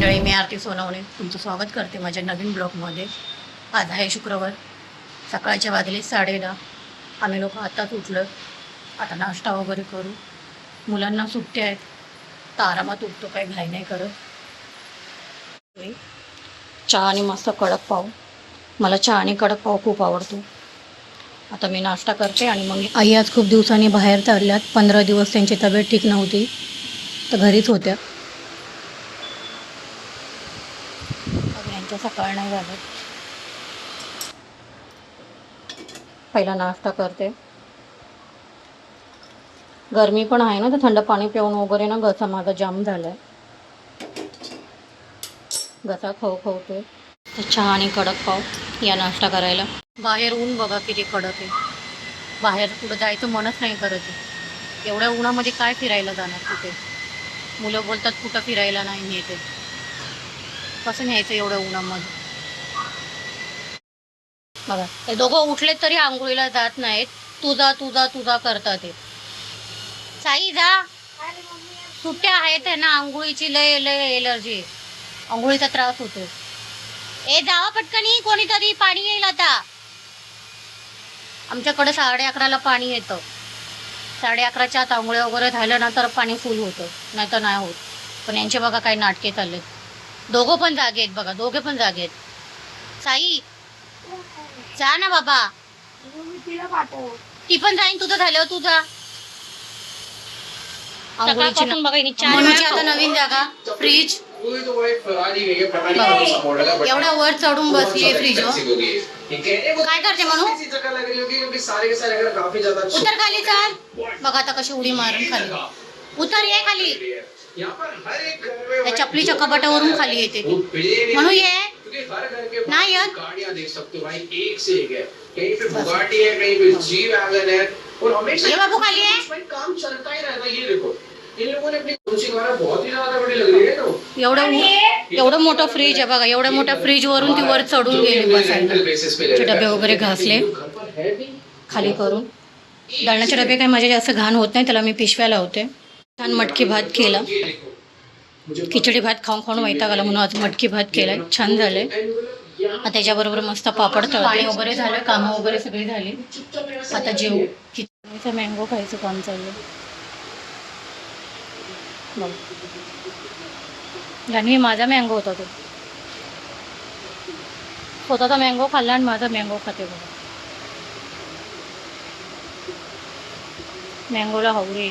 मंडळी, मी आरती सोनवणे तुमचं स्वागत करते माझ्या नवीन ब्लॉगमध्ये. आज आहे शुक्रवार, सकाळच्या वाजले 10:30. आम्ही लोक आत्ताच उठलो. आता नाश्ता वगैरे करू. मुलांना सुट्ट्या आहेत तर आरामात उठतो, काही घाई नाही करत. चहा आणि मस्त कडक पाव. मला चहा आणि कडक पाव खूप आवडतो. आता मी नाश्ता करते आणि मग आई आज खूप दिवसांनी बाहेर चालल्यात. 15 दिवस त्यांची तब्येत ठीक नव्हती तर घरीच होत्या. यांच्या सकाळ नाही झालं. पहिला नाश्ता करते. गरमी पण आहे ना, तर थंड पाणी पिऊन वगैरे ना घसा माझा जाम झालाय. घसा खवखवतोय. चहा आणि कडक पाव या नाश्ता करायला. बाहेर ऊन बघा किती कडक आहे. बाहेर कुठं जायचं मनच नाही करत आहे. एवढ्या उन्हामध्ये काय फिरायला जाणार कुठे? मुलं बोलतात कुठं फिरायला नाही नेते. कसं न्यायचं एवढ्या उन्हामध्ये? बघा, हे दोघं उठले तरी आंघोळीला जात नाहीत. तुझा तुझा तुझा करतात ते. साई जा, सुट्ट्या आहेत ना, आंघोळीची लय लय एलर्जी, आंघोळीचा त्रास होतो. ए जावा पटकनी, कोणीतरी पाणी येईल आता. आमच्याकडे 11:30ला पाणी येतं. 11:30च्या आत आंघोळ्या वगैरे झालं ना तर पाणी फुल होतं, नाही तर नाही होत. पण यांचे बघा काही नाटके चाललेत. दोघं पण जागे आहेत बघा, दोघे पण जागे आहेत. साई जा ना बाबा. ती पण जाईन, तुझं झालं तुझा. म्हणूनची आता नवीन जागा फ्रीज. एवढ्या वर चढून बसली फ्रीजवर. काय करते म्हणून? उतर खाली, चाल. बघा आता कशी उडी मारून खाली उतर. ये खाली. त्या चपलीच्या कपाटावरून खाली येते ती. म्हणून ये नाही येत. ये बाबू खाली आहे. एवढं मोठं फ्रीज आहे बघा. एवढ्या मोठ्या फ्रीज वरून ती वर चढून गेली बसायला. डबे वगैरे घासले खाली करून. दळणाचे डबे काही माझे जास्त घाण होत नाही, त्याला मी पिशव्या लावते. छान मटकी भात केला. खिचडी भात खाऊन खाऊन वैताग आला म्हणून आज मटकी भात केलाय. छान झालंय. त्याच्याबरोबर मस्त पापड तळते वगैरे झालं. कामं वगैरे सगळी झाली. आता जेवू. खिचडीचा मँगो खायचं काम चाललं. आणि माझा मँगो होता तो. स्वतःचा मँगो खाल्ला आणि माझा मँगो खाते बघा. मँगोला हावरे.